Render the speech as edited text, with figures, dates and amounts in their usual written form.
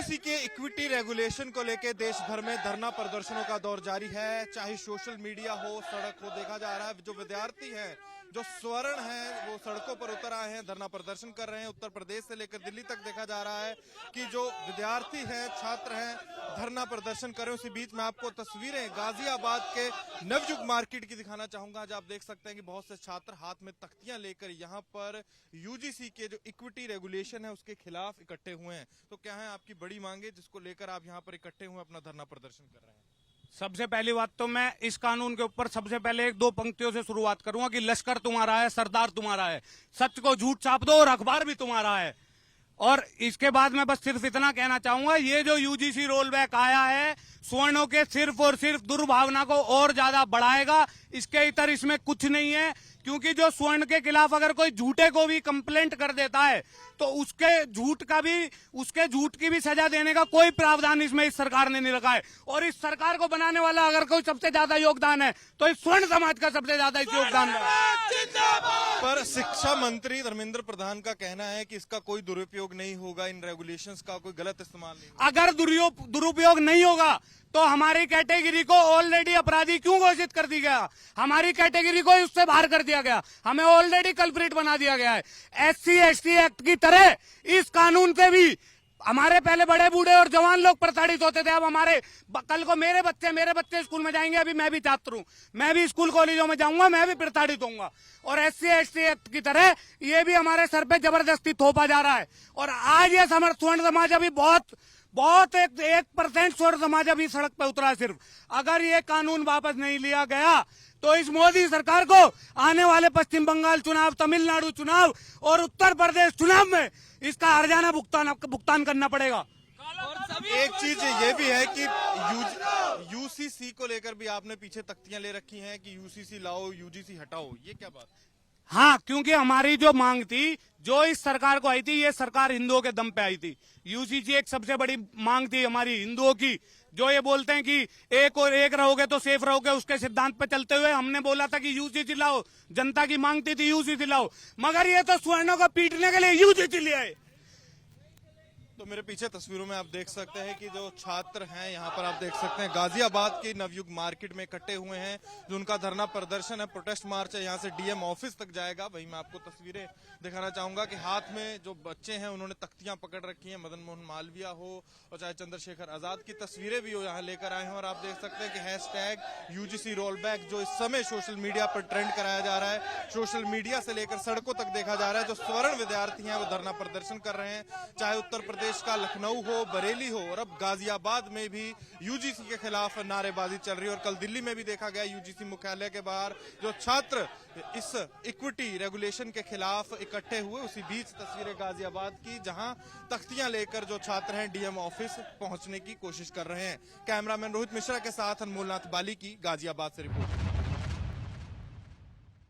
UGC के equity regulation को लेकर देश भर में धरना प्रदर्शनों का दौर जारी है। चाहे सोशल मीडिया हो, सड़क हो, देखा जा रहा है जो विद्यार्थी हैं, जो स्वर्ण हैं, वो सड़कों पर उतर आए हैं, धरना प्रदर्शन कर रहे हैं। उत्तर प्रदेश से लेकर दिल्ली तक देखा जा रहा है कि जो विद्यार्थी हैं, छात्र हैं, धरना प्रदर्शन कर रहे हैं। उसी बीच में आपको तस्वीरें गाजियाबाद के नवयुग मार्केट की दिखाना चाहूंगा। आज आप देख सकते हैं कि बहुत से छात्र हाथ में तख्तियां लेकर यहाँ पर यूजीसी के जो इक्विटी रेगुलेशन है उसके खिलाफ इकट्ठे हुए हैं। तो क्या है आपकी बड़ी मांगे जिसको लेकर आप यहाँ पर इकट्ठे हुए अपना धरना प्रदर्शन कर रहे हैं? सबसे पहली बात तो मैं इस कानून के ऊपर सबसे पहले एक दो पंक्तियों से शुरुआत करूंगा कि लश्कर तुम्हारा है, सरदार तुम्हारा है, सच को झूठ छाप दो और अखबार भी तुम्हारा है। और इसके बाद मैं बस सिर्फ इतना कहना चाहूंगा, ये जो यूजीसी रोल बैक आया है स्वर्णों के सिर्फ और सिर्फ दुर्भावना को और ज्यादा बढ़ाएगा। इसके इतर इसमें कुछ नहीं है, क्योंकि जो स्वर्ण के खिलाफ अगर कोई झूठे को भी कंप्लेंट कर देता है तो उसके झूठ की भी सजा देने का कोई प्रावधान इसमें इस सरकार ने नहीं रखा है। और इस सरकार को बनाने वाला अगर कोई सबसे ज्यादा योगदान है तो इस स्वर्ण समाज का सबसे ज्यादा इस योगदान है। पर शिक्षा मंत्री धर्मेंद्र प्रधान का कहना है कि इसका कोई दुरुपयोग नहीं होगा, इन रेगुलेशंस का कोई गलत इस्तेमाल नहीं होगा। अगर दुरुपयोग नहीं होगा तो हमारी कैटेगरी को ऑलरेडी अपराधी क्यों घोषित कर दिया गया? हमारी कैटेगरी को उससे बाहर कर दिया गया, हमें ऑलरेडी कल्प्रिट बना दिया गया है। SC/ST एक्ट की तरह इस कानून से भी हमारे पहले बड़े बूढ़े और जवान लोग प्रताड़ित होते थे। अब हमारे कल को मेरे बच्चे स्कूल में जाएंगे। अभी मैं भी छात्र हूं, मैं भी स्कूल कॉलेजों में जाऊंगा, मैं भी प्रताड़ित होऊंगा। और SC/ST एक्ट की तरह ये भी हमारे सर पे जबरदस्ती थोपा जा रहा है। और आज ये स्वर्ण समाज अभी बहुत 1% स्वर्ण समाज अभी सड़क पे उतरा है। सिर्फ अगर ये कानून वापस नहीं लिया गया तो इस मोदी सरकार को आने वाले पश्चिम बंगाल चुनाव, तमिलनाडु चुनाव और उत्तर प्रदेश चुनाव में इसका हर्जाना भुगतान करना पड़ेगा। एक चीज ये भी है कि यूसीसी को लेकर भी आपने पीछे तख्तियां ले रखी हैं कि यूसीसी लाओ, यूजीसी हटाओ, ये क्या बात? हाँ, क्योंकि हमारी जो मांग थी, जो इस सरकार को आई थी, ये सरकार हिंदुओं के दम पे आई थी। यूजीसी एक सबसे बड़ी मांग थी हमारी हिंदुओं की, जो ये बोलते हैं कि एक और एक रहोगे तो सेफ रहोगे, उसके सिद्धांत पे चलते हुए हमने बोला था कि यूजीसी लाओ। जनता की मांग थी यूजीसी लाओ, मगर ये तो स्वर्णों को पीटने के लिए यूजीसी ले आए। तो मेरे पीछे तस्वीरों में आप देख सकते हैं कि जो छात्र हैं यहाँ पर आप देख सकते हैं गाजियाबाद की नवयुग मार्केट में इकट्ठे हुए हैं। जो उनका धरना प्रदर्शन है, प्रोटेस्ट मार्च है, यहाँ से डीएम ऑफिस तक जाएगा। वहीं मैं आपको तस्वीरें दिखाना चाहूंगा कि हाथ में जो बच्चे हैं उन्होंने तख्तियां पकड़ रखी हैं। मदन मोहन मालवीय हो और चाहे चंद्रशेखर आजाद की तस्वीरें भी हो यहाँ लेकर आए हैं। और आप देख सकते हैं कि हैशटैग यूजीसी रोल बैक जो इस समय सोशल मीडिया पर ट्रेंड कराया जा रहा है। सोशल मीडिया से लेकर सड़कों तक देखा जा रहा है जो स्वर्ण विद्यार्थी हैं वो धरना प्रदर्शन कर रहे हैं। चाहे उत्तर प्रदेश का लखनऊ हो, बरेली हो, और अब गाजियाबाद में भी यूजीसी के खिलाफ नारेबाजी चल रही है। और कल दिल्ली में भी देखा गया यूजीसी मुख्यालय के बाहर जो छात्र इस इक्विटी रेगुलेशन के खिलाफ इकट्ठे हुए। उसी बीच तस्वीरें गाजियाबाद की जहां तख्तियां लेकर जो छात्र हैं डीएम ऑफिस पहुंचने की कोशिश कर रहे हैं। कैमरामैन रोहित मिश्रा के साथ अनमोल नाथ बाली की गाजियाबाद से रिपोर्ट।